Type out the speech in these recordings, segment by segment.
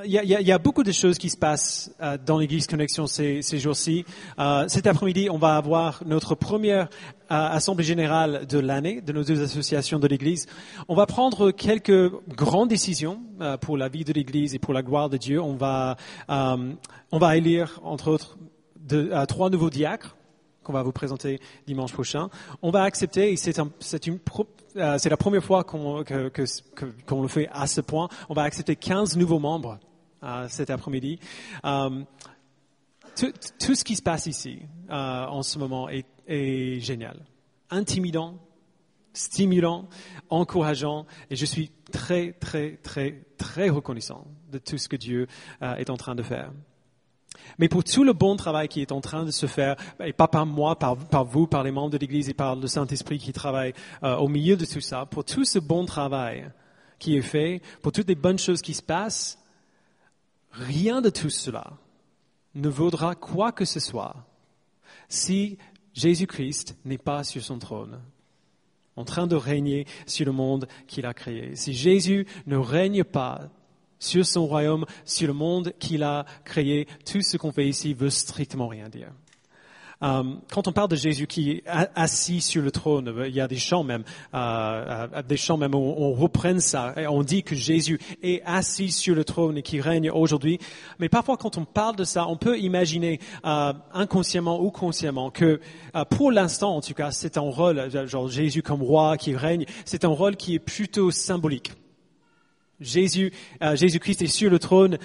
Il y a beaucoup de choses qui se passent dans l'Église Connexion ces jours-ci. Cet après-midi, on va avoir notre première assemblée générale de l'année de nos deux associations de l'Église. On va prendre quelques grandes décisions pour la vie de l'Église et pour la gloire de Dieu. On va élire, entre autres, 3 nouveaux diacres qu'on va vous présenter dimanche prochain. On va accepter, et c'est la première fois qu'on le fait à ce point, on va accepter 15 nouveaux membres cet après-midi. Tout ce qui se passe ici en ce moment est génial, intimidant, stimulant, encourageant, et je suis très, très, très, très reconnaissant de tout ce que Dieu est en train de faire. Mais pour tout le bon travail qui est en train de se faire, et pas par moi, par vous, par les membres de l'Église et par le Saint-Esprit qui travaille au milieu de tout ça, pour tout ce bon travail qui est fait, pour toutes les bonnes choses qui se passent, rien de tout cela ne vaudra quoi que ce soit si Jésus-Christ n'est pas sur son trône, en train de régner sur le monde qu'il a créé. Si Jésus ne règne pas sur son royaume, sur le monde qu'il a créé, tout ce qu'on fait ici veut strictement rien dire. Quand on parle de Jésus qui est assis sur le trône, il y a des chants même où on reprend ça et on dit que Jésus est assis sur le trône et qui règne aujourd'hui. Mais parfois, quand on parle de ça, on peut imaginer inconsciemment ou consciemment que pour l'instant, en tout cas, c'est un rôle, genre Jésus comme roi qui règne, c'est un rôle qui est plutôt symbolique. Jésus-Christ est sur le trône,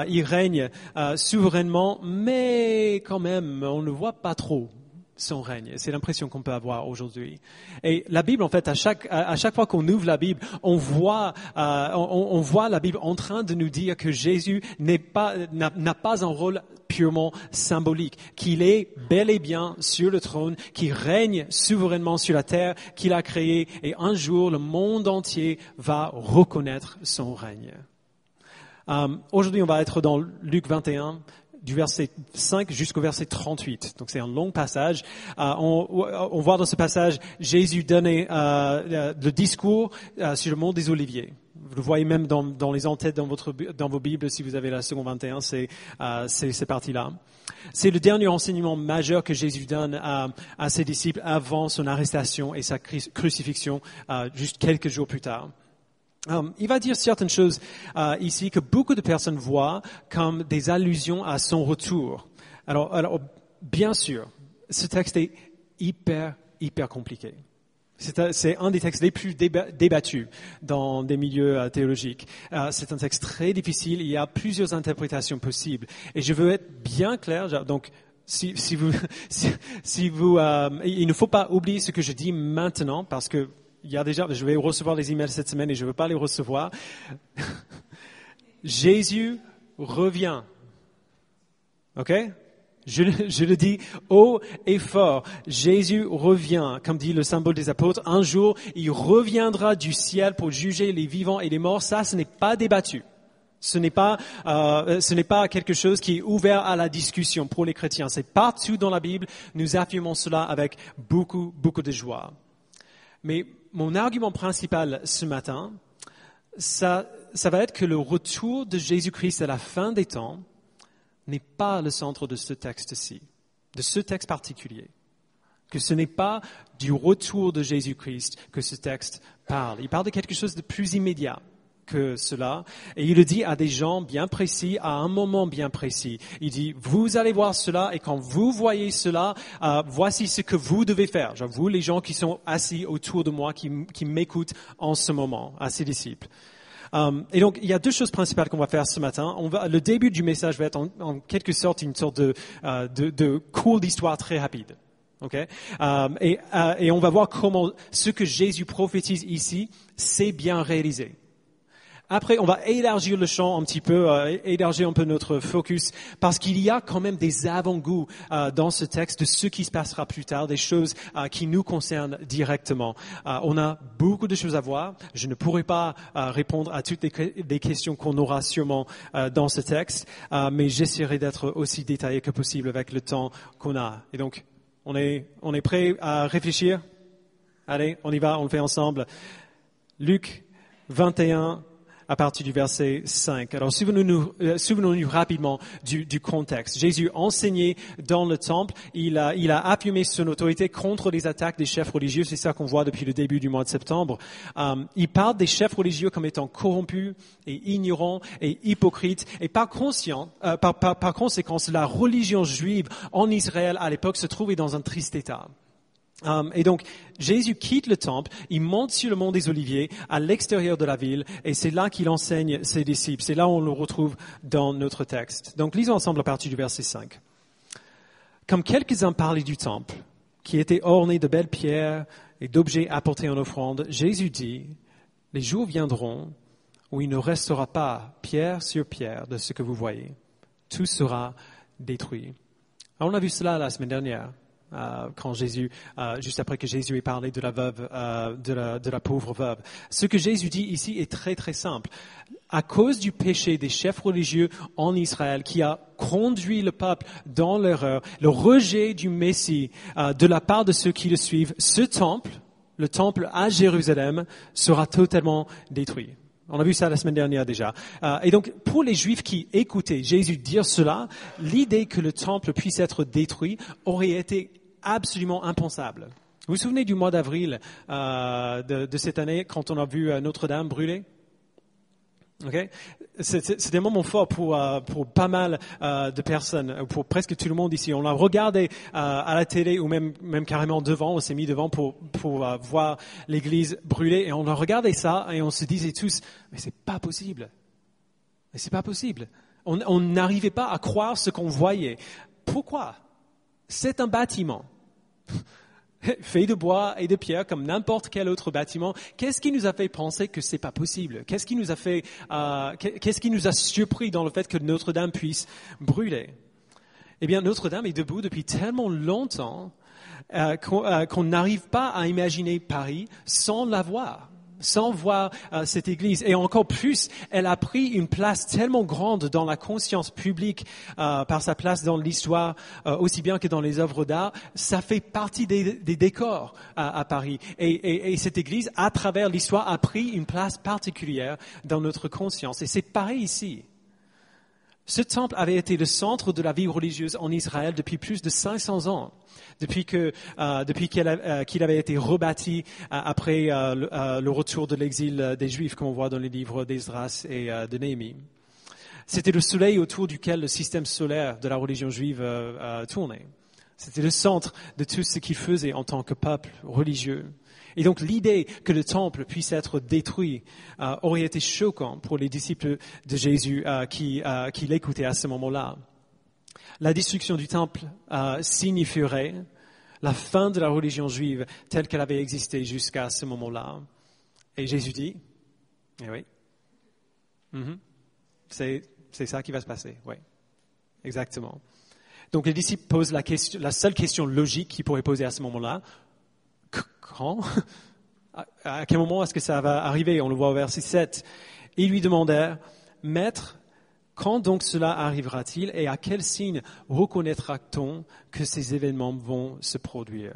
il règne souverainement, mais quand même, on ne voit pas trop son règne. C'est l'impression qu'on peut avoir aujourd'hui. Et la Bible, en fait, à chaque fois qu'on ouvre la Bible, on voit la Bible en train de nous dire que Jésus n'a pas un rôle purement symbolique, qu'il est bel et bien sur le trône, qu'il règne souverainement sur la terre qu'il a créée, et un jour, le monde entier va reconnaître son règne. Aujourd'hui, on va être dans Luc 21, du verset 5 jusqu'au verset 38. Donc c'est un long passage. On voit dans ce passage Jésus donner le discours sur le mont des Oliviers. Vous le voyez même dans les en-têtes dans vos Bibles, si vous avez la seconde 21, c'est cette partie-là. C'est le dernier enseignement majeur que Jésus donne à ses disciples avant son arrestation et sa crucifixion, juste quelques jours plus tard. Il va dire certaines choses ici que beaucoup de personnes voient comme des allusions à son retour. Alors bien sûr, ce texte est hyper compliqué. C'est un des textes les plus débattus dans des milieux théologiques. C'est un texte très difficile. Il y a plusieurs interprétations possibles. Et je veux être bien clair. Donc, si vous, il ne faut pas oublier ce que je dis maintenant, parce que je vais recevoir les emails cette semaine et je ne veux pas les recevoir. Jésus revient. OK? Je le dis haut et fort. Jésus revient, comme dit le symbole des apôtres. Un jour, il reviendra du ciel pour juger les vivants et les morts. Ça, ce n'est pas débattu. Ce n'est pas quelque chose qui est ouvert à la discussion pour les chrétiens. C'est partout dans la Bible. Nous affirmons cela avec beaucoup de joie. Mais mon argument principal ce matin, ça va être que le retour de Jésus-Christ à la fin des temps n'est pas le centre de ce texte-ci, de ce texte particulier. Que ce n'est pas du retour de Jésus-Christ que ce texte parle. Il parle de quelque chose de plus immédiat que cela. Et il le dit à des gens bien précis, à un moment bien précis. Il dit, vous allez voir cela, et quand vous voyez cela, voici ce que vous devez faire. Genre, vous, les gens qui sont assis autour de moi, qui m'écoutent en ce moment, à ses disciples. Et donc, il y a 2 choses principales qu'on va faire ce matin. Le début du message va être en quelque sorte une sorte de cours d'histoire très rapide. Okay? Et on va voir comment ce que Jésus prophétise ici, c'est bien réalisé. Après, on va élargir le champ un petit peu, élargir un peu notre focus, parce qu'il y a quand même des avant-goûts dans ce texte de ce qui se passera plus tard, des choses qui nous concernent directement. On a beaucoup de choses à voir. Je ne pourrai pas répondre à toutes les questions qu'on aura sûrement dans ce texte, mais j'essaierai d'être aussi détaillé que possible avec le temps qu'on a. Et donc, on est prêt à réfléchir? Allez, on y va, on le fait ensemble. Luc 21. à partir du verset 5. Alors, souvenons-nous rapidement du contexte. Jésus enseignait dans le temple. Il a appuyé son autorité contre les attaques des chefs religieux. C'est ça qu'on voit depuis le début du mois de septembre. Il parle des chefs religieux comme étant corrompus et ignorants et hypocrites. Et par conséquence, la religion juive en Israël à l'époque se trouvait dans un triste état. Et donc, Jésus quitte le temple, il monte sur le mont des Oliviers, à l'extérieur de la ville, et c'est là qu'il enseigne ses disciples. C'est là où on le retrouve dans notre texte. Donc, lisons ensemble à partir du verset 5. Comme quelques-uns parlaient du temple, qui était orné de belles pierres et d'objets apportés en offrande, Jésus dit, « Les jours viendront où il ne restera pas pierre sur pierre de ce que vous voyez. Tout sera détruit. » Alors, on a vu cela la semaine dernière. Quand Jésus, juste après que Jésus ait parlé de la veuve, de la pauvre veuve. Ce que Jésus dit ici est très très simple. À cause du péché des chefs religieux en Israël qui a conduit le peuple dans l'erreur, le rejet du Messie de la part de ceux qui le suivent, ce temple, le temple à Jérusalem, sera totalement détruit. On a vu ça la semaine dernière déjà. Et donc, pour les Juifs qui écoutaient Jésus dire cela, l'idée que le temple puisse être détruit aurait été absolument impensable. Vous vous souvenez du mois d'avril de cette année quand on a vu Notre-Dame brûler? Okay? C'était un moment fort pour pas mal de personnes, pour presque tout le monde ici. On l'a regardé à la télé ou même carrément devant, on s'est mis devant pour voir l'église brûler et on a regardé ça et on se disait tous, mais c'est pas possible. Mais c'est pas possible. On n'arrivait pas à croire ce qu'on voyait. Pourquoi? C'est un bâtiment. Fait de bois et de pierre comme n'importe quel autre bâtiment. Qu'est-ce qui nous a fait penser que c'est pas possible? Qu'est-ce qui nous a surpris dans le fait que Notre-Dame puisse brûler? Eh bien, Notre-Dame est debout depuis tellement longtemps qu'on n'arrive pas à imaginer Paris sans la voir. Sans voir cette église. Et encore plus, elle a pris une place tellement grande dans la conscience publique par sa place dans l'histoire, aussi bien que dans les œuvres d'art. Ça fait partie des décors à Paris. Et cette église, à travers l'histoire, a pris une place particulière dans notre conscience. Et c'est pareil ici. Ce temple avait été le centre de la vie religieuse en Israël depuis plus de 500 ans, depuis qu'il avait été rebâti après le retour de l'exil des Juifs, comme on voit dans les livres d'Esdras et de Néhémie. C'était le soleil autour duquel le système solaire de la religion juive tournait. C'était le centre de tout ce qu'ils faisaient en tant que peuple religieux. Et donc l'idée que le temple puisse être détruit aurait été choquant pour les disciples de Jésus qui l'écoutaient à ce moment-là. La destruction du temple signifierait la fin de la religion juive telle qu'elle avait existé jusqu'à ce moment-là. Et Jésus dit, eh oui, c'est ça qui va se passer, oui, exactement. Donc les disciples posent la seule question logique qu'ils pourraient poser à ce moment-là. Quand? À quel moment est-ce que ça va arriver? On le voit au verset 7. Ils lui demandèrent, « Maître, quand donc cela arrivera-t-il et à quel signe reconnaîtra-t-on que ces événements vont se produire ?»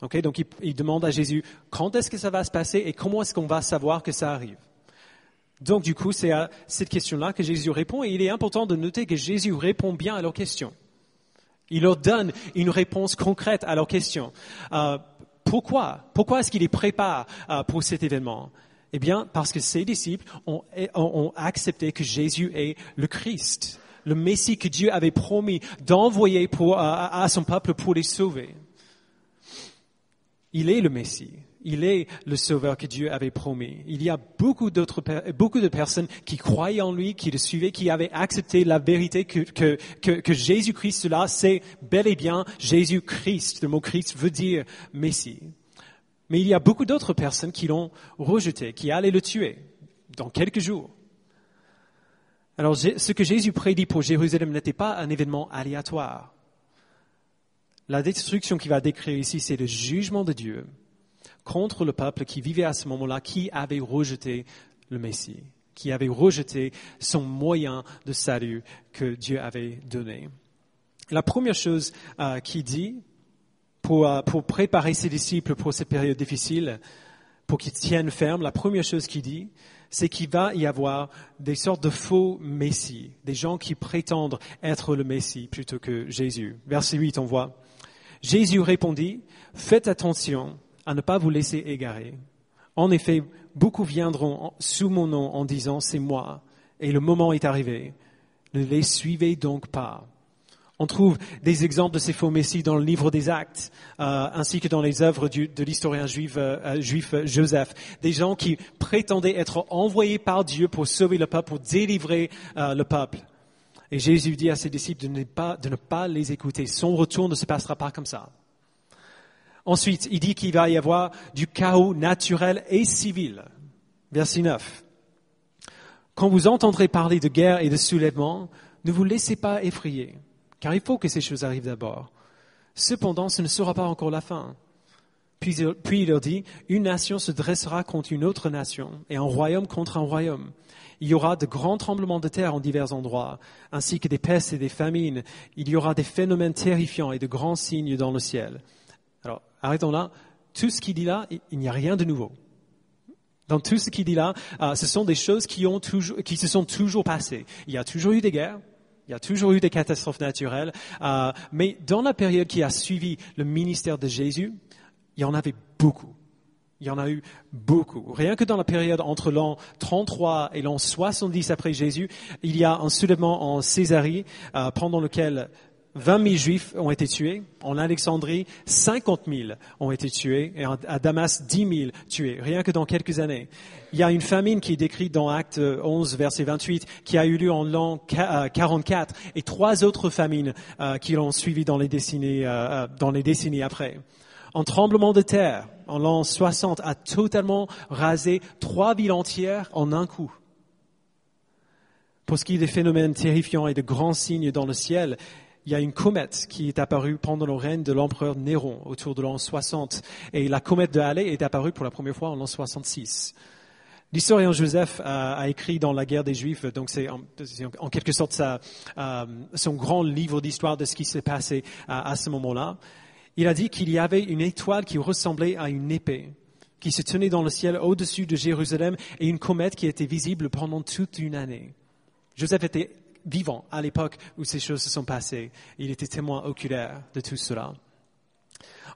Okay, donc ils demandent à Jésus, quand est-ce que ça va se passer et comment est-ce qu'on va savoir que ça arrive? Donc du coup, c'est à cette question-là que Jésus répond et il est important de noter que Jésus répond bien à leurs questions. Il leur donne une réponse concrète à leurs questions. Pourquoi est-ce qu'il les prépare pour cet événement? Eh bien, parce que ses disciples ont accepté que Jésus est le Christ, le Messie que Dieu avait promis d'envoyer à son peuple pour les sauver. Il est le Messie. Il est le Sauveur que Dieu avait promis. Il y a beaucoup de personnes qui croyaient en lui, qui le suivaient, qui avaient accepté la vérité que Jésus-Christ, cela, c'est bel et bien Jésus-Christ. Le mot Christ veut dire Messie. Mais il y a beaucoup d'autres personnes qui l'ont rejeté, qui allaient le tuer dans quelques jours. Alors, ce que Jésus prédit pour Jérusalem n'était pas un événement aléatoire. La destruction qu'il va décrire ici, c'est le jugement de Dieu contre le peuple qui vivait à ce moment-là, qui avait rejeté le Messie, qui avait rejeté son moyen de salut que Dieu avait donné. La première chose qu'il dit pour préparer ses disciples pour cette période difficile, pour qu'ils tiennent ferme, la première chose qu'il dit, c'est qu'il va y avoir des sortes de faux messies, des gens qui prétendent être le Messie plutôt que Jésus. Verset 8, on voit, Jésus répondit, « Faites attention à ne pas vous laisser égarer. En effet, beaucoup viendront sous mon nom en disant, c'est moi, et le moment est arrivé. Ne les suivez donc pas. » On trouve des exemples de ces faux messies dans le livre des Actes, ainsi que dans les œuvres de l'historien juif Joseph. Des gens qui prétendaient être envoyés par Dieu pour sauver le peuple, pour délivrer le peuple. Et Jésus dit à ses disciples de ne pas les écouter. Son retour ne se passera pas comme ça. Ensuite, il dit qu'il va y avoir du chaos naturel et civil. Verset 9. Quand vous entendrez parler de guerre et de soulèvement, ne vous laissez pas effrayer. Car il faut que ces choses arrivent d'abord. Cependant, ce ne sera pas encore la fin. Puis il leur dit, une nation se dressera contre une autre nation, et un royaume contre un royaume. Il y aura de grands tremblements de terre en divers endroits, ainsi que des pestes et des famines. Il y aura des phénomènes terrifiants et de grands signes dans le ciel. Alors, arrêtons là. Tout ce qu'il dit là, il n'y a rien de nouveau. Dans tout ce qu'il dit là, ce sont des choses qui se sont toujours passées. Il y a toujours eu des guerres. Il y a toujours eu des catastrophes naturelles, mais dans la période qui a suivi le ministère de Jésus, il y en avait beaucoup. Il y en a eu beaucoup. Rien que dans la période entre l'an 33 et l'an 70 après Jésus, il y a un soulèvement en Césarée pendant lequel 20 000 Juifs ont été tués. En Alexandrie, 50 000 ont été tués. Et à Damas, 10 000 tués. Rien que dans quelques années. Il y a une famine qui est décrite dans Acte 11, verset 28, qui a eu lieu en l'an 44. Et 3 autres famines qui l'ont suivi dans les décennies après. Un tremblement de terre en l'an 60 a totalement rasé 3 villes entières en un coup. Pour ce qui est des phénomènes terrifiants et de grands signes dans le ciel, il y a une comète qui est apparue pendant le règne de l'empereur Néron autour de l'an 60. Et la comète de Halley est apparue pour la première fois en l'an 66. L'historien Joseph a écrit dans la guerre des Juifs, donc c'est en quelque sorte son grand livre d'histoire de ce qui s'est passé à ce moment-là. Il a dit qu'il y avait une étoile qui ressemblait à une épée, qui se tenait dans le ciel au-dessus de Jérusalem et une comète qui était visible pendant toute une année. Joseph était vivant à l'époque où ces choses se sont passées. Il était témoin oculaire de tout cela.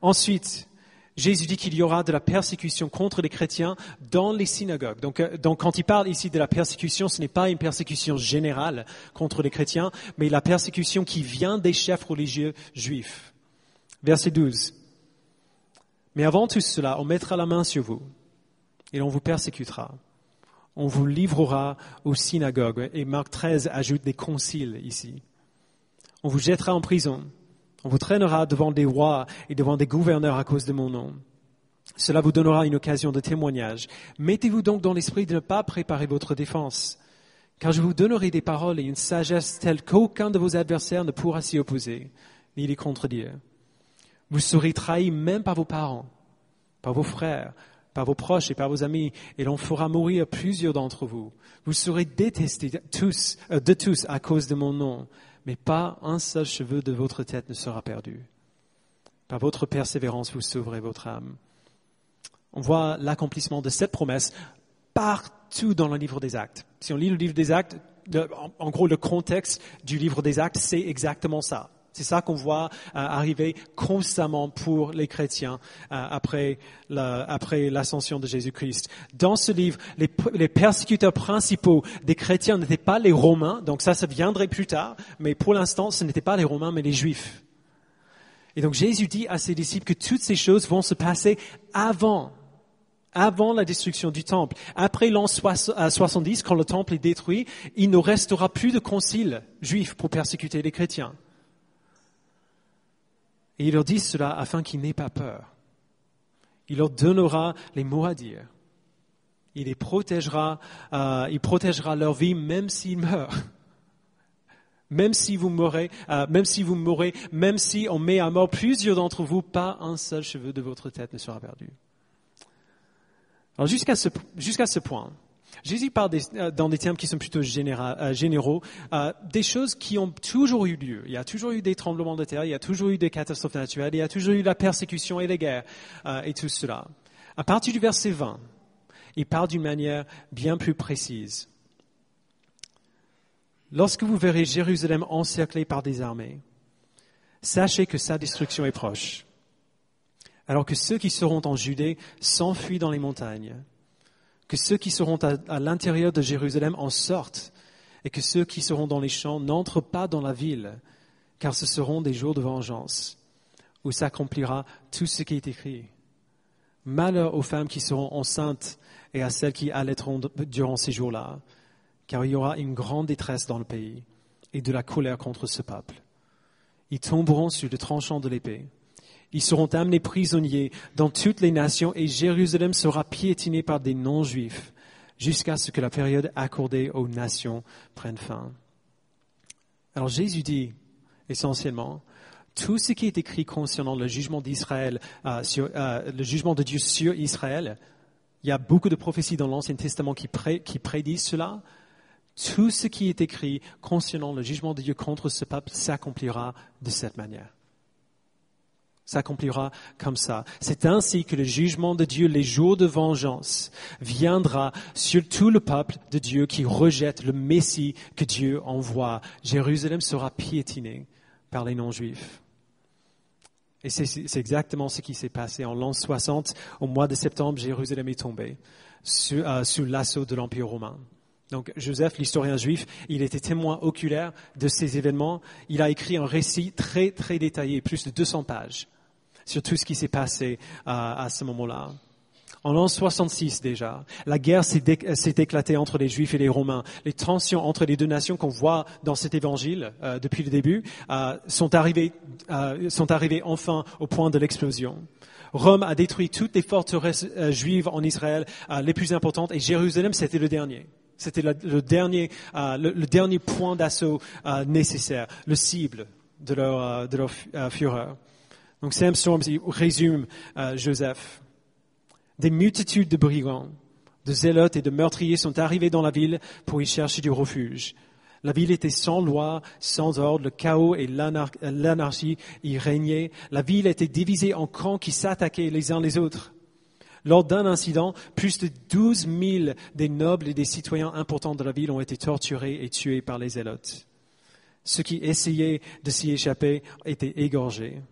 Ensuite, Jésus dit qu'il y aura de la persécution contre les chrétiens dans les synagogues. Donc quand il parle ici de la persécution, ce n'est pas une persécution générale contre les chrétiens, mais la persécution qui vient des chefs religieux juifs. Verset 12. Mais avant tout cela, on mettra la main sur vous et on vous persécutera. On vous livrera aux synagogues. Et Marc 13 ajoute des conciles ici. On vous jettera en prison. On vous traînera devant des rois et devant des gouverneurs à cause de mon nom. Cela vous donnera une occasion de témoignage. Mettez-vous donc dans l'esprit de ne pas préparer votre défense. Car je vous donnerai des paroles et une sagesse telle qu'aucun de vos adversaires ne pourra s'y opposer, ni les contredire. Vous serez trahis même par vos parents, par vos frères, par vos proches et par vos amis, et l'on fera mourir plusieurs d'entre vous. Vous serez détestés de tous à cause de mon nom, mais pas un seul cheveu de votre tête ne sera perdu. Par votre persévérance, vous sauverez votre âme. On voit l'accomplissement de cette promesse partout dans le livre des Actes. Si on lit le livre des Actes, en gros, le contexte du livre des Actes, c'est exactement ça. C'est ça qu'on voit arriver constamment pour les chrétiens après l'ascension de Jésus-Christ. Dans ce livre, les persécuteurs principaux des chrétiens n'étaient pas les Romains, donc ça viendrait plus tard, mais pour l'instant, ce n'étaient pas les Romains, mais les Juifs. Et donc Jésus dit à ses disciples que toutes ces choses vont se passer avant la destruction du temple. Après l'an 70, quand le temple est détruit, il ne restera plus de concile juif pour persécuter les chrétiens. Et il leur dit cela afin qu'ils n'aient pas peur. Il leur donnera les mots à dire. Il protégera leur vie même s'ils meurent. Même si vous mourrez, même si on met à mort plusieurs d'entre vous, pas un seul cheveu de votre tête ne sera perdu. Alors jusqu'à ce point, Jésus parle dans des termes qui sont plutôt généraux, des choses qui ont toujours eu lieu. Il y a toujours eu des tremblements de terre, il y a toujours eu des catastrophes naturelles, il y a toujours eu la persécution et les guerres et tout cela. À partir du verset 20, il parle d'une manière bien plus précise. Lorsque vous verrez Jérusalem encerclée par des armées, sachez que sa destruction est proche. Alors que ceux qui seront en Judée s'enfuient dans les montagnes, que ceux qui seront à l'intérieur de Jérusalem en sortent, et que ceux qui seront dans les champs n'entrent pas dans la ville, car ce seront des jours de vengeance, où s'accomplira tout ce qui est écrit. Malheur aux femmes qui seront enceintes et à celles qui allaiteront durant ces jours-là, car il y aura une grande détresse dans le pays et de la colère contre ce peuple. Ils tomberont sur le tranchant de l'épée. Ils seront amenés prisonniers dans toutes les nations et Jérusalem sera piétinée par des non-juifs jusqu'à ce que la période accordée aux nations prenne fin. Alors Jésus dit essentiellement, tout ce qui est écrit concernant le jugement d'Israël, le jugement de Dieu sur Israël, il y a beaucoup de prophéties dans l'Ancien Testament qui prédisent cela. Tout ce qui est écrit concernant le jugement de Dieu contre ce peuple s'accomplira de cette manière. S'accomplira comme ça. C'est ainsi que le jugement de Dieu, les jours de vengeance, viendra sur tout le peuple de Dieu qui rejette le Messie que Dieu envoie. Jérusalem sera piétinée par les non-juifs. Et c'est exactement ce qui s'est passé en l'an 60. Au mois de septembre, Jérusalem est tombée sous l'assaut de l'Empire romain. Donc Joseph, l'historien juif, il était témoin oculaire de ces événements. Il a écrit un récit très, très détaillé, plus de 200 pages, sur tout ce qui s'est passé à ce moment-là. En l'an 66 déjà, la guerre s'est éclatée entre les Juifs et les Romains. Les tensions entre les deux nations qu'on voit dans cet évangile depuis le début sont arrivées enfin au point de l'explosion. Rome a détruit toutes les forteresses juives en Israël, les plus importantes, et Jérusalem, c'était le dernier. C'était le dernier point d'assaut nécessaire, le cible de leur fureur. Donc Sam Storms résume Joseph. Des multitudes de brigands, de zélotes et de meurtriers sont arrivés dans la ville pour y chercher du refuge. La ville était sans loi, sans ordre, le chaos et l'anarchie y régnaient. La ville était divisée en camps qui s'attaquaient les uns les autres. Lors d'un incident, plus de 12 000 des nobles et des citoyens importants de la ville ont été torturés et tués par les zélotes. Ceux qui essayaient de s'y échapper étaient égorgés,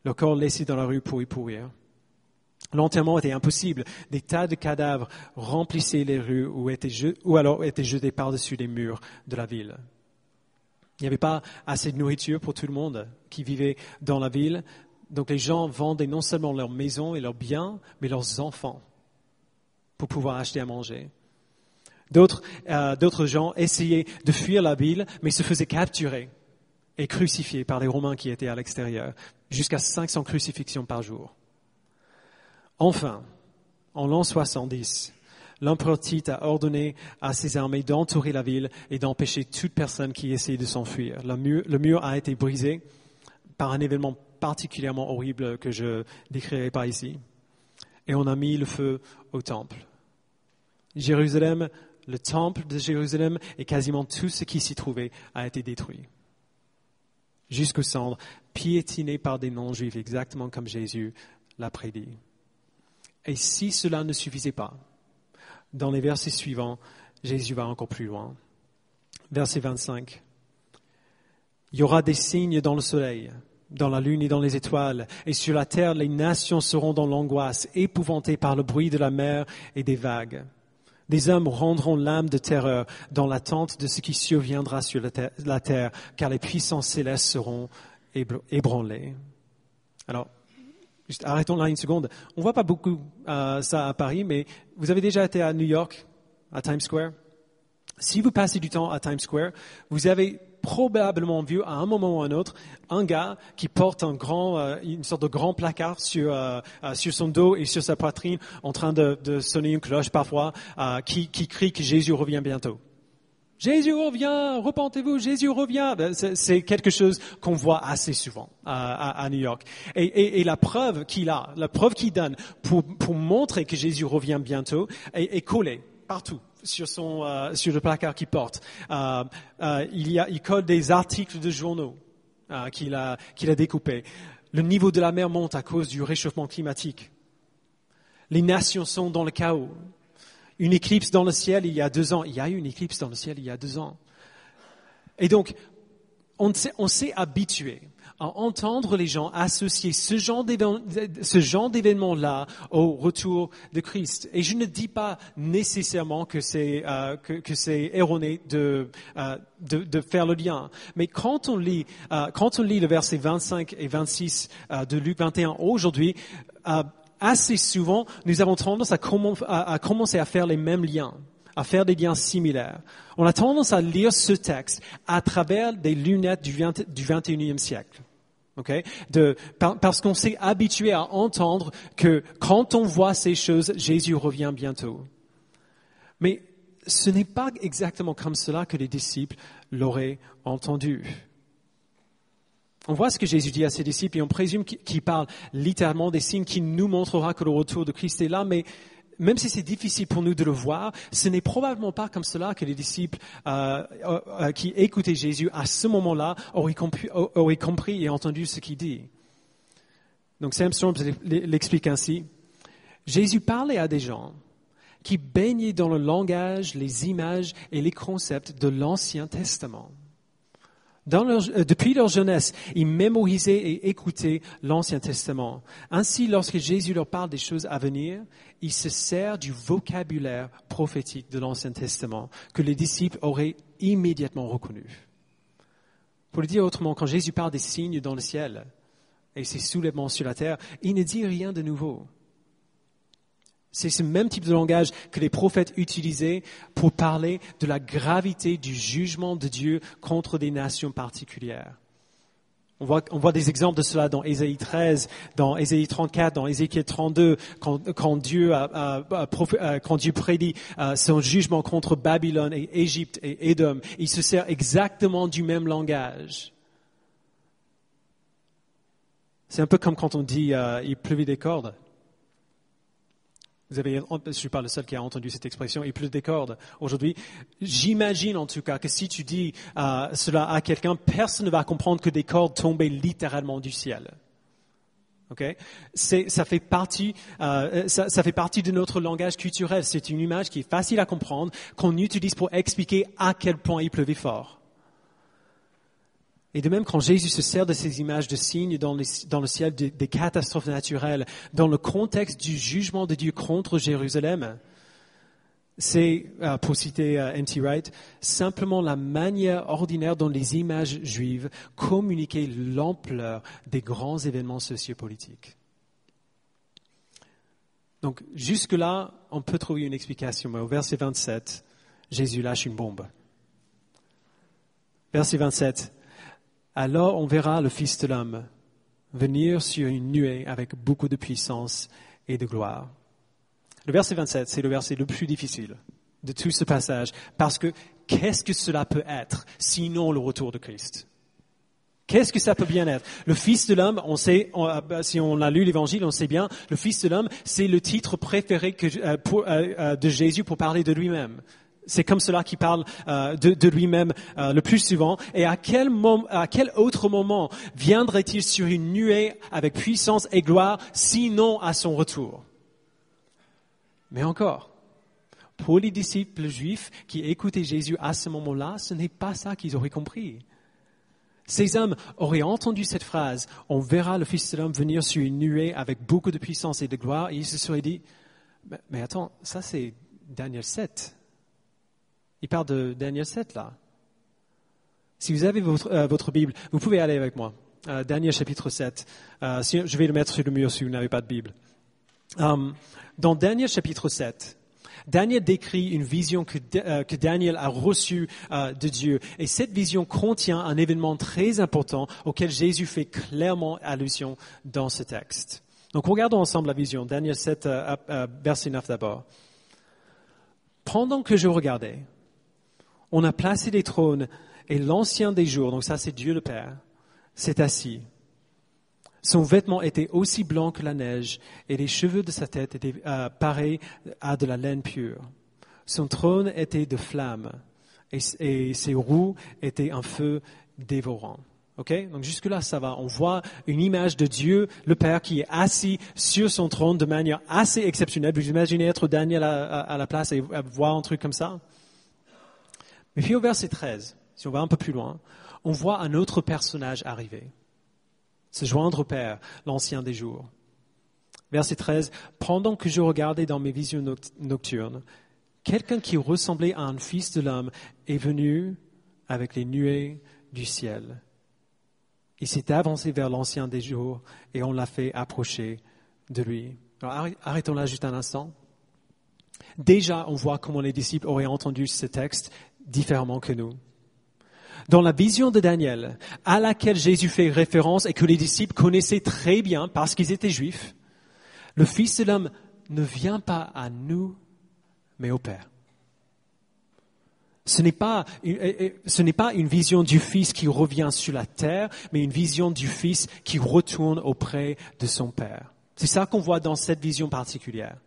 leur corps laissé dans la rue pour y pourrir. L'enterrement était impossible. Des tas de cadavres remplissaient les rues ou alors étaient jetés par-dessus les murs de la ville. Il n'y avait pas assez de nourriture pour tout le monde qui vivait dans la ville. Donc les gens vendaient non seulement leurs maisons et leurs biens, mais leurs enfants pour pouvoir acheter à manger. D'autres gens essayaient de fuir la ville, mais se faisaient capturer et crucifier par les Romains qui étaient à l'extérieur, jusqu'à 500 crucifixions par jour. Enfin, en l'an 70, l'empereur Tite a ordonné à ses armées d'entourer la ville et d'empêcher toute personne qui essayait de s'enfuir. Le mur a été brisé par un événement particulièrement horrible que je décrirai pas ici. Et on a mis le feu au temple. Jérusalem, le temple de Jérusalem et quasiment tout ce qui s'y trouvait a été détruit. Jusqu'aux cendres, piétiné par des non-juifs, exactement comme Jésus l'a prédit. Et si cela ne suffisait pas, dans les versets suivants, Jésus va encore plus loin. Verset 25. Il y aura des signes dans le soleil, dans la lune et dans les étoiles, et sur la terre, les nations seront dans l'angoisse, épouvantées par le bruit de la mer et des vagues. Des hommes rendront l'âme de terreur dans l'attente de ce qui surviendra sur la terre, car les puissances célestes seront ébranlées. Alors, juste arrêtons là une seconde. On voit pas beaucoup ça à Paris, mais vous avez déjà été à New York, à Times Square. Si vous passez du temps à Times Square, vous avez probablement vu à un moment ou à un autre un gars qui porte une sorte de grand placard sur son dos et sur sa poitrine, en train de sonner une cloche parfois, qui crie que Jésus revient bientôt. Jésus revient, repentez-vous, Jésus revient. C'est quelque chose qu'on voit assez souvent à New York. Et la preuve qu'il donne pour montrer que Jésus revient bientôt est collée partout sur le placard qu'il porte. Il colle des articles de journaux qu'il a découpés. Le niveau de la mer monte à cause du réchauffement climatique. Les nations sont dans le chaos. Une éclipse dans le ciel il y a 2 ans. Il y a eu une éclipse dans le ciel il y a 2 ans. Et donc, on s'est habitué à entendre les gens associer ce genre d'événement-là au retour de Christ. Et je ne dis pas nécessairement que c'est erroné de faire le lien. Mais quand on lit le verset 25 et 26 de Luc 21 aujourd'hui, assez souvent, nous avons tendance à commencer à faire les mêmes liens, à faire des liens similaires. On a tendance à lire ce texte à travers des lunettes du 21e siècle. Okay? Parce qu'on s'est habitué à entendre que quand on voit ces choses, Jésus revient bientôt. Mais ce n'est pas exactement comme cela que les disciples l'auraient entendu. On voit ce que Jésus dit à ses disciples et on présume qu'il parle littéralement des signes qui nous montrera que le retour de Christ est là, mais même si c'est difficile pour nous de le voir, ce n'est probablement pas comme cela que les disciples qui écoutaient Jésus à ce moment-là auraient compris et entendu ce qu'il dit. Donc Sam Storms l'explique ainsi. Jésus parlait à des gens qui baignaient dans le langage, les images et les concepts de l'Ancien Testament. Depuis leur jeunesse, ils mémorisaient et écoutaient l'Ancien Testament. Ainsi, lorsque Jésus leur parle des choses à venir, il se sert du vocabulaire prophétique de l'Ancien Testament que les disciples auraient immédiatement reconnu. Pour le dire autrement, quand Jésus parle des signes dans le ciel et ses soulèvements sur la terre, il ne dit rien de nouveau. C'est ce même type de langage que les prophètes utilisaient pour parler de la gravité du jugement de Dieu contre des nations particulières. On voit des exemples de cela dans Ésaïe 13, dans Ésaïe 34, dans Ézéchiel 32, quand Dieu prédit son jugement contre Babylone et Égypte et Édom. Il se sert exactement du même langage. C'est un peu comme quand on dit il pleuvait des cordes. Je ne suis pas le seul qui a entendu cette expression, il pleut des cordes aujourd'hui. J'imagine en tout cas que si tu dis cela à quelqu'un, personne ne va comprendre que des cordes tombaient littéralement du ciel. Okay? Ça fait partie de notre langage culturel. C'est une image qui est facile à comprendre, qu'on utilise pour expliquer à quel point il pleuvait fort. Et de même, quand Jésus se sert de ces images de signes dans le ciel des catastrophes naturelles, dans le contexte du jugement de Dieu contre Jérusalem, c'est, pour citer N.T. Wright, simplement la manière ordinaire dont les images juives communiquaient l'ampleur des grands événements sociopolitiques. Donc, jusque-là, on peut trouver une explication. Mais au verset 27, Jésus lâche une bombe. Verset 27. Alors on verra le Fils de l'homme venir sur une nuée avec beaucoup de puissance et de gloire. Le verset 27, c'est le verset le plus difficile de tout ce passage, parce que qu'est-ce que cela peut être sinon le retour de Christ? Qu'est-ce que ça peut bien être? Le Fils de l'homme, on sait, si on a lu l'Évangile, on sait bien, le Fils de l'homme, c'est le titre préféré de Jésus pour parler de lui-même. C'est comme cela qu'il parle de lui-même le plus souvent. Et à quel autre moment viendrait-il sur une nuée avec puissance et gloire, sinon à son retour? Mais encore, pour les disciples juifs qui écoutaient Jésus à ce moment-là, ce n'est pas ça qu'ils auraient compris. Ces hommes auraient entendu cette phrase, « On verra le Fils de l'homme venir sur une nuée avec beaucoup de puissance et de gloire », et ils se seraient dit, « Mais attends, ça c'est Daniel 7. » Il parle de Daniel 7, là. Si vous avez votre Bible, vous pouvez aller avec moi. Daniel chapitre 7. Je vais le mettre sur le mur si vous n'avez pas de Bible. Dans Daniel chapitre 7, Daniel décrit une vision que Daniel a reçue de Dieu. Et cette vision contient un événement très important auquel Jésus fait clairement allusion dans ce texte. Donc regardons ensemble la vision. Daniel 7, verset 9 d'abord. Pendant que je regardais, on a placé des trônes et l'Ancien des jours, donc ça c'est Dieu le Père, s'est assis. Son vêtement était aussi blanc que la neige et les cheveux de sa tête étaient pareils à de la laine pure. Son trône était de flammes et ses roues étaient un feu dévorant. Okay? Donc jusque-là, ça va. On voit une image de Dieu, le Père, qui est assis sur son trône de manière assez exceptionnelle. Vous imaginez être Daniel à la place et voir un truc comme ça? Mais puis au verset 13, si on va un peu plus loin, on voit un autre personnage arriver, se joindre au Père, l'Ancien des jours. Verset 13, « Pendant que je regardais dans mes visions nocturnes, quelqu'un qui ressemblait à un fils de l'homme est venu avec les nuées du ciel. Il s'est avancé vers l'Ancien des jours et on l'a fait approcher de lui. » Alors arrêtons là juste un instant. Déjà, on voit comment les disciples auraient entendu ce texte différemment que nous. Dans la vision de Daniel, à laquelle Jésus fait référence et que les disciples connaissaient très bien parce qu'ils étaient juifs, le Fils de l'homme ne vient pas à nous, mais au Père. Ce n'est pas une vision du Fils qui revient sur la terre, mais une vision du Fils qui retourne auprès de son Père. C'est ça qu'on voit dans cette vision particulière.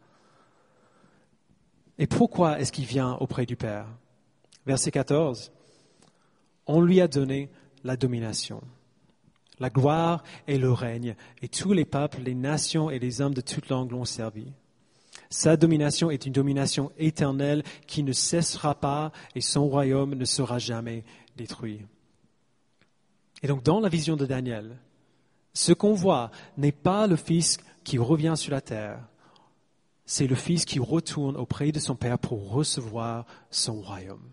Et pourquoi est-ce qu'il vient auprès du Père? Verset 14. On lui a donné la domination, la gloire et le règne, et tous les peuples, les nations et les hommes de toute langue l'ont servi. Sa domination est une domination éternelle qui ne cessera pas et son royaume ne sera jamais détruit. Et donc, dans la vision de Daniel, ce qu'on voit n'est pas le Fils qui revient sur la terre, c'est le Fils qui retourne auprès de son Père pour recevoir son royaume.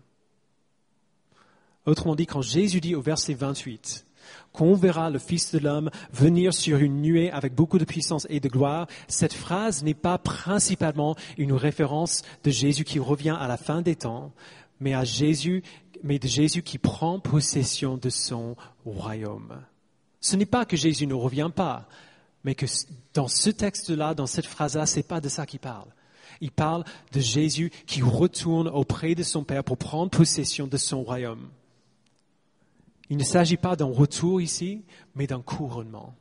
Autrement dit, quand Jésus dit au verset 28 qu'on verra le Fils de l'homme venir sur une nuée avec beaucoup de puissance et de gloire, cette phrase n'est pas principalement une référence de Jésus qui revient à la fin des temps, mais de Jésus qui prend possession de son royaume. Ce n'est pas que Jésus ne revient pas, mais que dans ce texte-là, dans cette phrase-là, c'est pas de ça qu'il parle. Il parle de Jésus qui retourne auprès de son Père pour prendre possession de son royaume. Il ne s'agit pas d'un retour ici, mais d'un couronnement.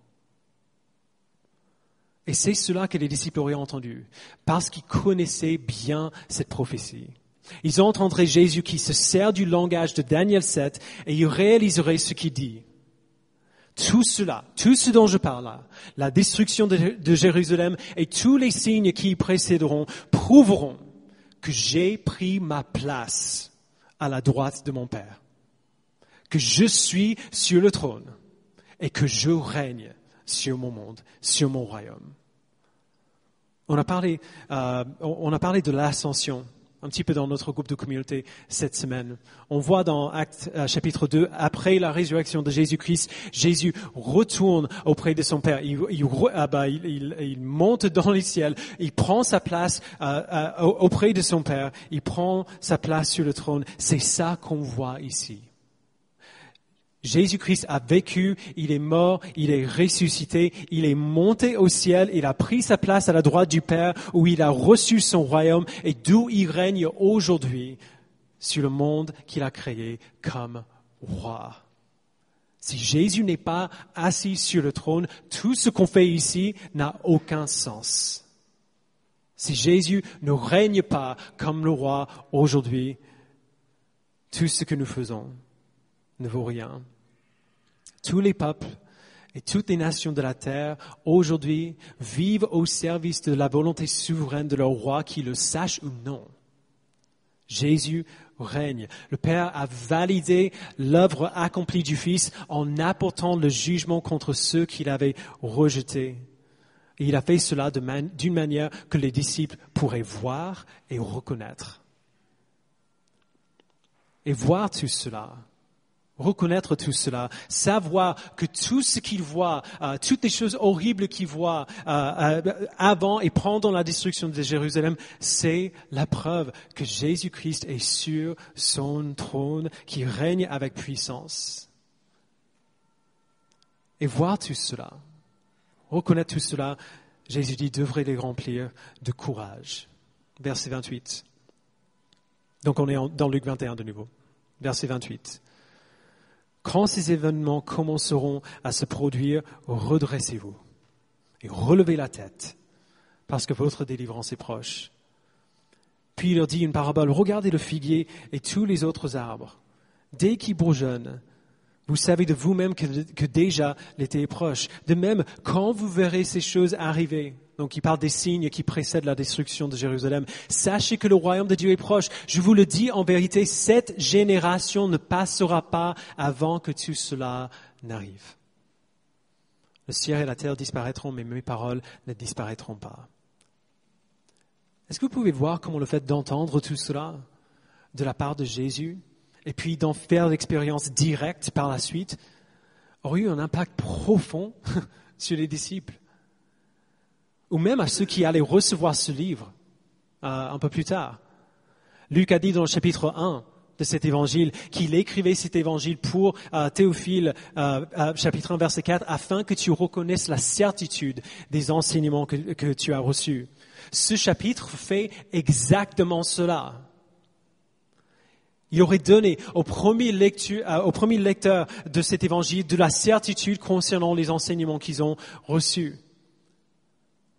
Et c'est cela que les disciples auraient entendu, parce qu'ils connaissaient bien cette prophétie. Ils ont entendu Jésus qui se sert du langage de Daniel 7 et ils réaliseraient ce qu'il dit. Tout cela, tout ce dont je parle là, la destruction de Jérusalem et tous les signes qui y précéderont prouveront que j'ai pris ma place à la droite de mon Père, que je suis sur le trône et que je règne sur mon monde, sur mon royaume. On a parlé de l'ascension un petit peu dans notre groupe de communauté cette semaine. On voit dans Actes chapitre 2, après la résurrection de Jésus-Christ, Jésus retourne auprès de son Père. Il monte dans les ciels, il prend sa place auprès de son Père, il prend sa place sur le trône. C'est ça qu'on voit ici. Jésus-Christ a vécu, il est mort, il est ressuscité, il est monté au ciel, il a pris sa place à la droite du Père où il a reçu son royaume et d'où il règne aujourd'hui sur le monde qu'il a créé comme roi. Si Jésus n'est pas assis sur le trône, tout ce qu'on fait ici n'a aucun sens. Si Jésus ne règne pas comme le roi aujourd'hui, tout ce que nous faisons ne vaut rien. Tous les peuples et toutes les nations de la terre, aujourd'hui, vivent au service de la volonté souveraine de leur roi, qu'ils le sachent ou non. Jésus règne. Le Père a validé l'œuvre accomplie du Fils en apportant le jugement contre ceux qu'il avait rejetés. Et il a fait cela d'une manière que les disciples pourraient voir et reconnaître. Et voir tout cela, reconnaître tout cela, savoir que tout ce qu'ils voient, toutes les choses horribles qu'ils voient avant et pendant la destruction de Jérusalem, c'est la preuve que Jésus-Christ est sur son trône, qui règne avec puissance. Et voir tout cela, reconnaître tout cela, Jésus dit, devrait les remplir de courage. Verset 28. Donc on est dans Luc 21 de nouveau. Verset 28. Quand ces événements commenceront à se produire, redressez-vous et relevez la tête, parce que votre délivrance est proche. Puis il leur dit une parabole, regardez le figuier et tous les autres arbres. Dès qu'ils bourgeonnent, Vous savez de vous-même que déjà l'été est proche. De même, quand vous verrez ces choses arriver, donc il parle des signes qui précèdent la destruction de Jérusalem, sachez que le royaume de Dieu est proche. Je vous le dis en vérité, cette génération ne passera pas avant que tout cela n'arrive. Le ciel et la terre disparaîtront, mais mes paroles ne disparaîtront pas. Est-ce que vous pouvez voir comment le fait d'entendre tout cela de la part de Jésus et puis d'en faire l'expérience directe par la suite, aurait eu un impact profond sur les disciples, ou même à ceux qui allaient recevoir ce livre un peu plus tard. Luc a dit dans le chapitre 1 de cet évangile qu'il écrivait cet évangile pour Théophile, chapitre 1, verset 4, afin que tu reconnaisses la certitude des enseignements que tu as reçus. Ce chapitre fait exactement cela. Il aurait donné au premier lecteur de cet évangile de la certitude concernant les enseignements qu'ils ont reçus.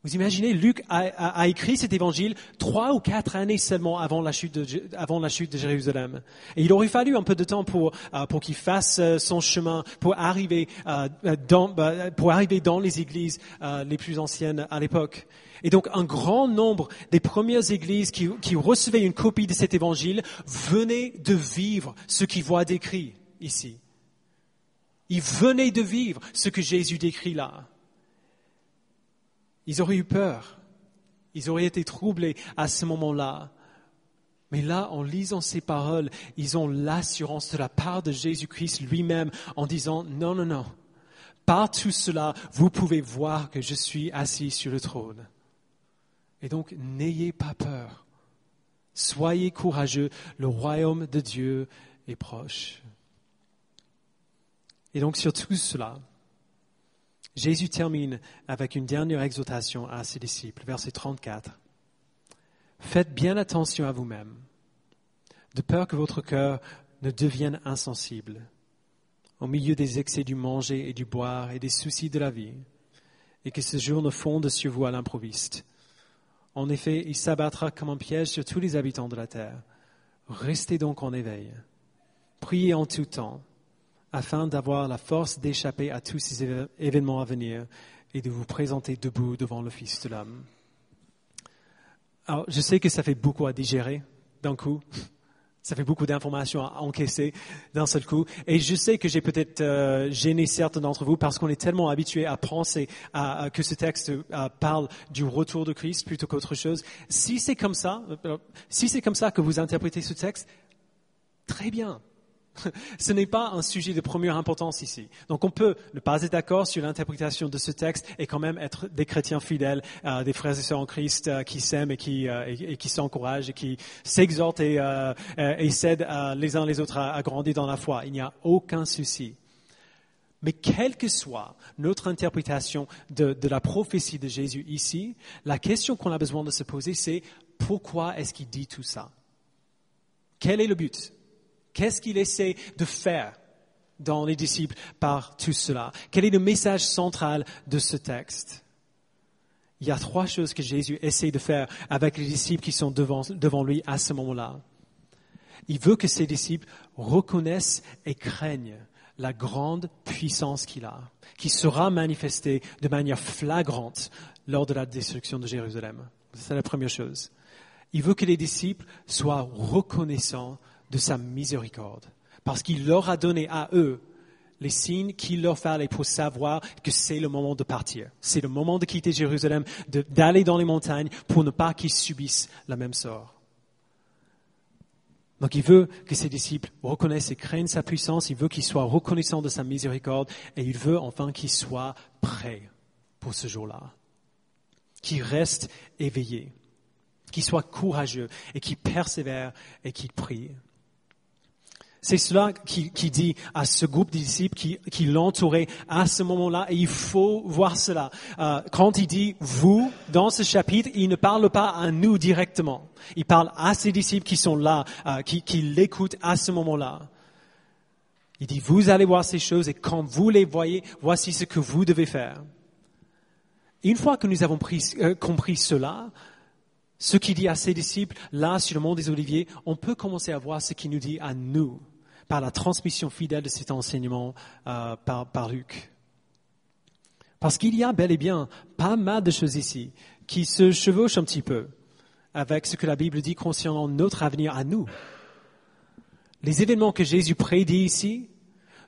Vous imaginez, Luc a écrit cet évangile 3 ou 4 années seulement avant la chute de Jérusalem. Et il aurait fallu un peu de temps pour qu'il fasse son chemin, pour arriver dans les églises les plus anciennes à l'époque. Et donc, un grand nombre des premières églises qui recevaient une copie de cet évangile venaient de vivre ce qu'ils voient décrit ici. Ils venaient de vivre ce que Jésus décrit là. Ils auraient eu peur. Ils auraient été troublés à ce moment-là. Mais là, en lisant ces paroles, ils ont l'assurance de la part de Jésus-Christ lui-même en disant, non, non, non. Par tout cela, vous pouvez voir que je suis assis sur le trône. Et donc, n'ayez pas peur. Soyez courageux. Le royaume de Dieu est proche. Et donc, sur tout cela, Jésus termine avec une dernière exhortation à ses disciples, verset 34. Faites bien attention à vous-même, de peur que votre cœur ne devienne insensible, au milieu des excès du manger et du boire et des soucis de la vie, et que ce jour ne fonde sur vous à l'improviste. En effet, il s'abattra comme un piège sur tous les habitants de la terre. Restez donc en éveil. Priez en tout temps, afin d'avoir la force d'échapper à tous ces événements à venir et de vous présenter debout devant le Fils de l'homme. Alors, je sais que ça fait beaucoup à digérer d'un coup. Ça fait beaucoup d'informations à encaisser d'un seul coup. Et je sais que j'ai peut-être gêné certains d'entre vous parce qu'on est tellement habitué à penser que ce texte parle du retour de Christ plutôt qu'autre chose. Si c'est comme ça que vous interprétez ce texte, très bien. Ce n'est pas un sujet de première importance ici. Donc on peut ne pas être d'accord sur l'interprétation de ce texte et quand même être des chrétiens fidèles, des frères et sœurs en Christ qui s'aiment et qui s'encouragent et qui s'exhortent et s'aident les uns les autres à grandir dans la foi. Il n'y a aucun souci. Mais quelle que soit notre interprétation de la prophétie de Jésus ici, la question qu'on a besoin de se poser, c'est pourquoi est-ce qu'il dit tout ça? Quel est le but? Qu'est-ce qu'il essaie de faire dans les disciples par tout cela? Quel est le message central de ce texte? Il y a 3 choses que Jésus essaie de faire avec les disciples qui sont devant lui à ce moment-là. Il veut que ses disciples reconnaissent et craignent la grande puissance qu'il a, qui sera manifestée de manière flagrante lors de la destruction de Jérusalem. C'est la première chose. Il veut que les disciples soient reconnaissants de sa miséricorde, parce qu'il leur a donné à eux les signes qu'il leur fallait pour savoir que c'est le moment de partir. C'est le moment de quitter Jérusalem, d'aller dans les montagnes pour ne pas qu'ils subissent la même sort. Donc il veut que ses disciples reconnaissent et craignent sa puissance, il veut qu'ils soient reconnaissants de sa miséricorde et il veut enfin qu'ils soient prêts pour ce jour-là, qu'ils restent éveillés, qu'ils soient courageux et qu'ils persévèrent et qu'ils prient. C'est cela qui dit à ce groupe de disciples qui l'entouraient à ce moment-là, et il faut voir cela. Quand il dit « vous » dans ce chapitre, il ne parle pas à nous directement. Il parle à ses disciples qui sont là, qui l'écoutent à ce moment-là. Il dit « vous allez voir ces choses, et quand vous les voyez, voici ce que vous devez faire. » Une fois que nous avons compris cela, ce qu'il dit à ses disciples, là, sur le mont des Oliviers, on peut commencer à voir ce qu'il nous dit à nous. par la transmission fidèle de cet enseignement par Luc. Parce qu'il y a bel et bien pas mal de choses ici qui se chevauchent un petit peu avec ce que la Bible dit concernant notre avenir à nous. Les événements que Jésus prédit ici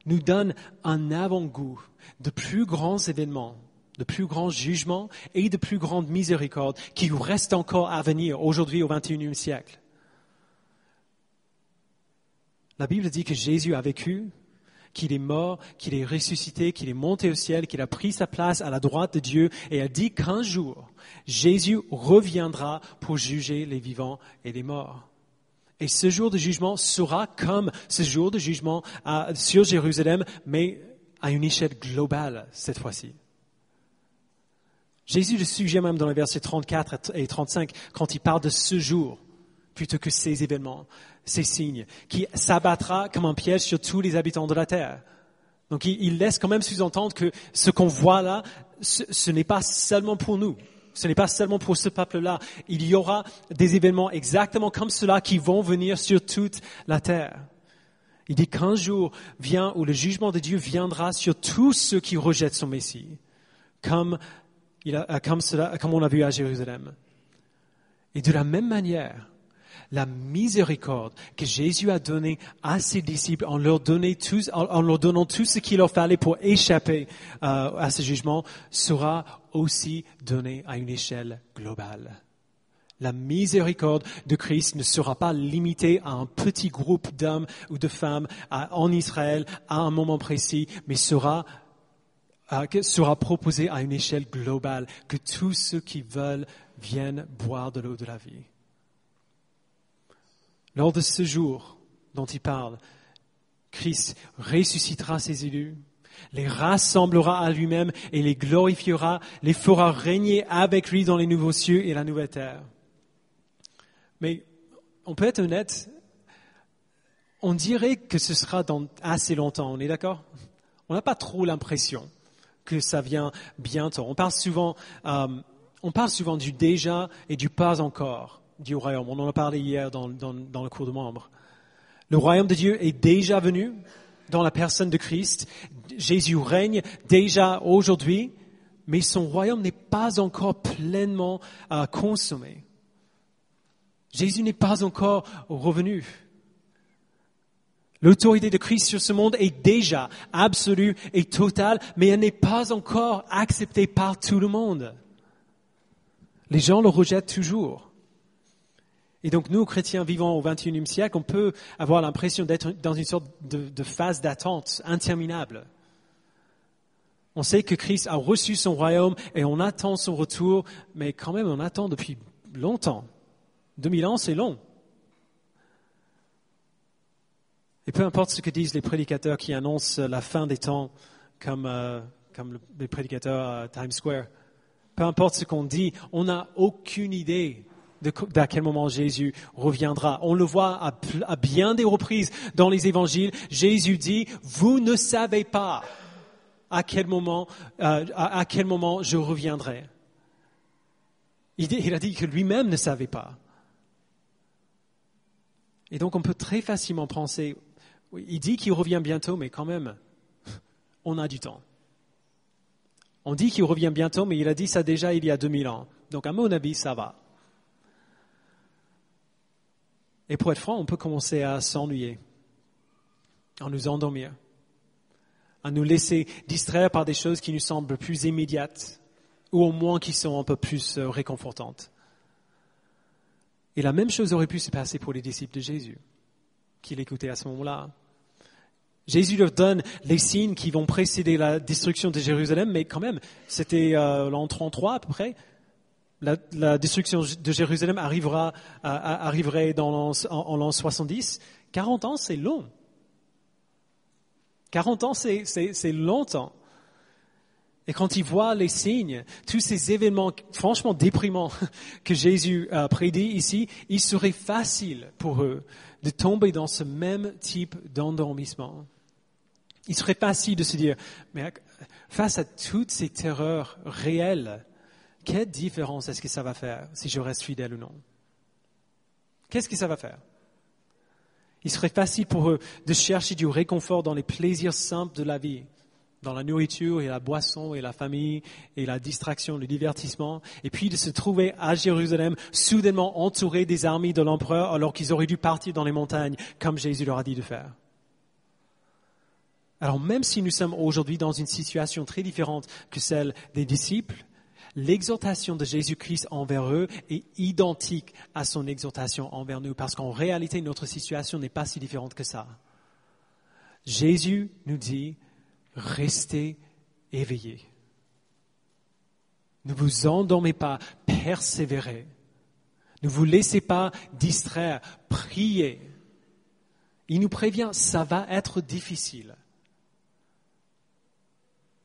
nous donnent un avant-goût de plus grands événements, de plus grands jugements et de plus grandes miséricordes qui restent encore à venir aujourd'hui au XXIe siècle. La Bible dit que Jésus a vécu, qu'il est mort, qu'il est ressuscité, qu'il est monté au ciel, qu'il a pris sa place à la droite de Dieu et a dit qu'un jour, Jésus reviendra pour juger les vivants et les morts. Et ce jour de jugement sera comme ce jour de jugement sur Jérusalem, mais à une échelle globale cette fois-ci. Jésus le suggère même dans les versets 34 et 35 quand il parle de ce jour, plutôt que ces événements, ces signes, qui s'abattra comme un piège sur tous les habitants de la terre. Donc il laisse quand même sous-entendre que ce qu'on voit là, ce n'est pas seulement pour nous. Ce n'est pas seulement pour ce peuple-là. Il y aura des événements exactement comme cela qui vont venir sur toute la terre. Il dit qu'un jour vient où le jugement de Dieu viendra sur tous ceux qui rejettent son Messie, comme on l'a vu à Jérusalem. Et de la même manière, la miséricorde que Jésus a donnée à ses disciples en leur donnant tout ce qu'il leur fallait pour échapper à ce jugement sera aussi donnée à une échelle globale. La miséricorde de Christ ne sera pas limitée à un petit groupe d'hommes ou de femmes en Israël à un moment précis, mais sera proposée à une échelle globale, que tous ceux qui veulent viennent boire de l'eau de la vie. Lors de ce jour dont il parle, Christ ressuscitera ses élus, les rassemblera à lui-même et les glorifiera, les fera régner avec lui dans les nouveaux cieux et la nouvelle terre. Mais on peut être honnête, on dirait que ce sera dans assez longtemps, on est d'accord? On n'a pas trop l'impression que ça vient bientôt. On parle souvent du déjà et du pas encore du royaume. On en a parlé hier dans le cours de membres. Le royaume de Dieu est déjà venu dans la personne de Christ. Jésus règne déjà aujourd'hui, mais son royaume n'est pas encore pleinement consommé. Jésus n'est pas encore revenu. L'autorité de Christ sur ce monde est déjà absolue et totale, mais elle n'est pas encore acceptée par tout le monde. Les gens le rejettent toujours. Et donc nous, chrétiens vivant au XXIe siècle, on peut avoir l'impression d'être dans une sorte de phase d'attente interminable. On sait que Christ a reçu son royaume et on attend son retour, mais quand même on attend depuis longtemps. 2000 ans, c'est long. Et peu importe ce que disent les prédicateurs qui annoncent la fin des temps, comme les prédicateurs à Times Square, peu importe ce qu'on dit, on n'a aucune idée d'à quel moment Jésus reviendra. On le voit à bien des reprises dans les évangiles. Jésus dit, vous ne savez pas à quel moment je reviendrai. Il a dit que lui-même ne savait pas. Et donc on peut très facilement penser, oui, il dit qu'il revient bientôt, mais quand même, on a du temps. On dit qu'il revient bientôt, mais il a dit ça déjà il y a 2000 ans. Donc à mon avis, ça va. Et pour être franc, on peut commencer à s'ennuyer, à nous endormir, à nous laisser distraire par des choses qui nous semblent plus immédiates ou au moins qui sont un peu plus réconfortantes. Et la même chose aurait pu se passer pour les disciples de Jésus, qui l'écoutaient à ce moment-là. Jésus leur donne les signes qui vont précéder la destruction de Jérusalem, mais quand même, c'était l'an 33 à peu près. La destruction de Jérusalem arriverait en l'an 70. 40 ans, c'est long. 40 ans, c'est longtemps. Et quand ils voient les signes, tous ces événements franchement déprimants que Jésus prédit ici, il serait facile pour eux de tomber dans ce même type d'endormissement. Il serait facile de se dire, mais face à toutes ces terreurs réelles, quelle différence est-ce que ça va faire si je reste fidèle ou non? Qu'est-ce que ça va faire? Il serait facile pour eux de chercher du réconfort dans les plaisirs simples de la vie, dans la nourriture et la boisson et la famille et la distraction, le divertissement, et puis de se trouver à Jérusalem, soudainement entourés des armées de l'empereur alors qu'ils auraient dû partir dans les montagnes, comme Jésus leur a dit de faire. Alors même si nous sommes aujourd'hui dans une situation très différente que celle des disciples, l'exhortation de Jésus-Christ envers eux est identique à son exhortation envers nous, parce qu'en réalité, notre situation n'est pas si différente que ça. Jésus nous dit, restez éveillés. Ne vous endormez pas, persévérez. Ne vous laissez pas distraire, priez. Il nous prévient, ça va être difficile.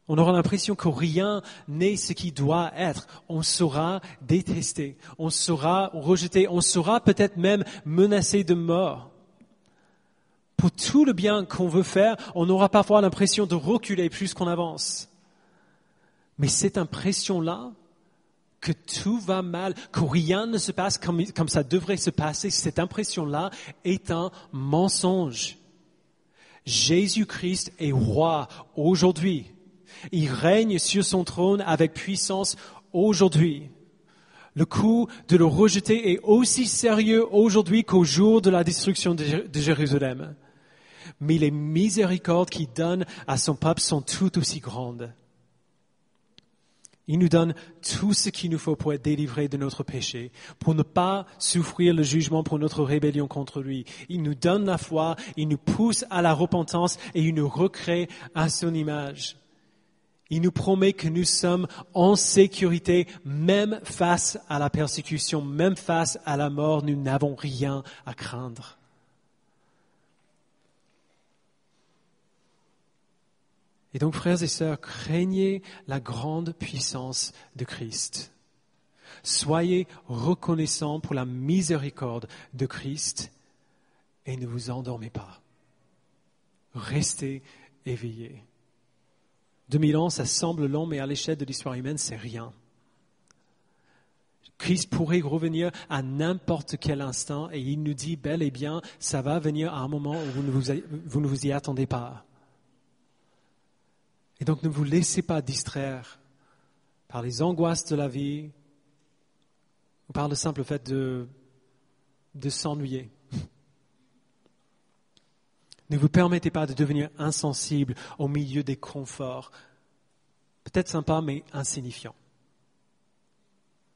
On aura l'impression que rien n'est ce qui doit être. On sera détesté, on sera rejeté, on sera peut-être même menacé de mort. Pour tout le bien qu'on veut faire, on aura parfois l'impression de reculer plus qu'on avance. Mais cette impression-là, que tout va mal, que rien ne se passe comme ça devrait se passer, cette impression-là est un mensonge. Jésus-Christ est roi aujourd'hui. Il règne sur son trône avec puissance aujourd'hui. Le coup de le rejeter est aussi sérieux aujourd'hui qu'au jour de la destruction de Jérusalem. Mais les miséricordes qu'il donne à son peuple sont tout aussi grandes. Il nous donne tout ce qu'il nous faut pour être délivrés de notre péché, pour ne pas souffrir le jugement pour notre rébellion contre lui. Il nous donne la foi, il nous pousse à la repentance et il nous recrée à son image. Il nous promet que nous sommes en sécurité, même face à la persécution, même face à la mort, nous n'avons rien à craindre. Et donc, frères et sœurs, craignez la grande puissance de Christ. Soyez reconnaissants pour la miséricorde de Christ et ne vous endormez pas. Restez éveillés. 2000 ans, ça semble long, mais à l'échelle de l'histoire humaine, c'est rien. Christ pourrait revenir à n'importe quel instant et il nous dit bel et bien, ça va venir à un moment où vous ne vous y attendez pas. Et donc ne vous laissez pas distraire par les angoisses de la vie ou par le simple fait de s'ennuyer. Ne vous permettez pas de devenir insensible au milieu des conforts, peut-être sympas mais insignifiants,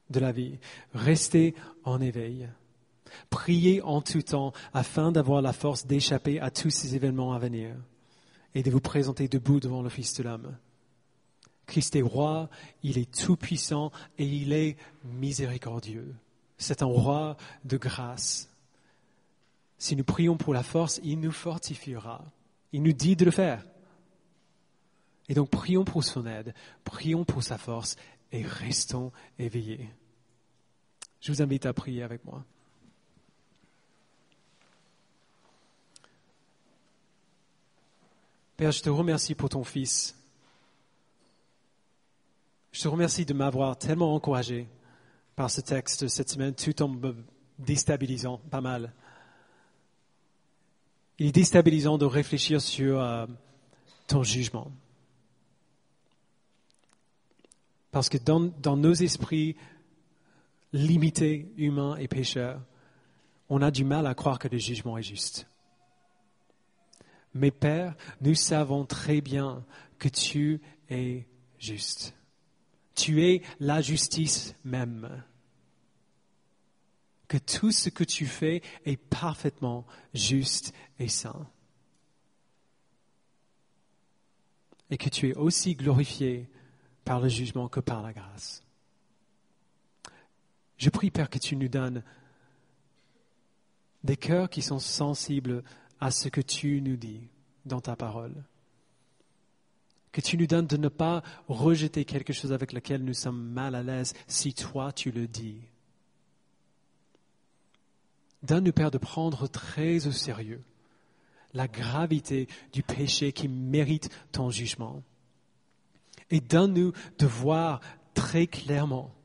de la vie. Restez en éveil. Priez en tout temps afin d'avoir la force d'échapper à tous ces événements à venir et de vous présenter debout devant le Fils de l'homme. Christ est roi, il est tout-puissant et il est miséricordieux. C'est un roi de grâce. Si nous prions pour la force, il nous fortifiera. Il nous dit de le faire. Et donc prions pour son aide, prions pour sa force et restons éveillés. Je vous invite à prier avec moi. Père, je te remercie pour ton Fils. Je te remercie de m'avoir tellement encouragé par ce texte cette semaine, tout en me déstabilisant pas mal. Il est déstabilisant de réfléchir sur ton jugement. Parce que dans nos esprits limités, humains et pécheurs, on a du mal à croire que le jugement est juste. Mais Père, nous savons très bien que tu es juste. Tu es la justice même. Que tout ce que tu fais est parfaitement juste et saint. Et que tu es aussi glorifié par le jugement que par la grâce. Je prie, Père, que tu nous donnes des cœurs qui sont sensibles à ce que tu nous dis dans ta parole. Que tu nous donnes de ne pas rejeter quelque chose avec lequel nous sommes mal à l'aise si toi tu le dis. Donne-nous, Père, de prendre très au sérieux la gravité du péché qui mérite ton jugement. Et donne-nous de voir très clairement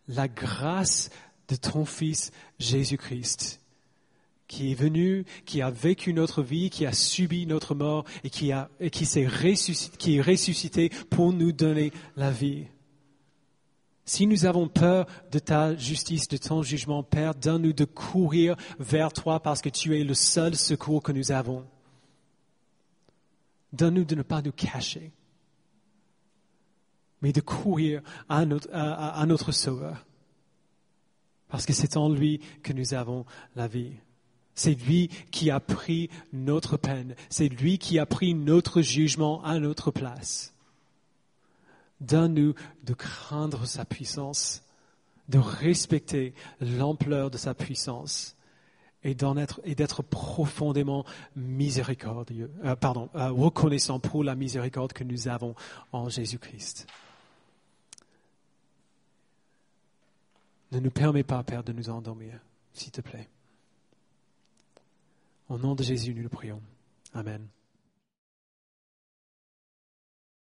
la grâce de ton Fils Jésus-Christ qui est venu, qui a vécu notre vie, qui a subi notre mort et qui est ressuscité pour nous donner la vie. Si nous avons peur de ta justice, de ton jugement, Père, donne-nous de courir vers toi parce que tu es le seul secours que nous avons. Donne-nous de ne pas nous cacher, mais de courir à notre Sauveur. Parce que c'est en lui que nous avons la vie. C'est lui qui a pris notre peine. C'est lui qui a pris notre jugement à notre place. Donne-nous de craindre sa puissance, de respecter l'ampleur de sa puissance et d'être profondément reconnaissant pour la miséricorde que nous avons en Jésus-Christ. Ne nous permets pas, Père, de nous endormir, s'il te plaît. Au nom de Jésus, nous le prions. Amen.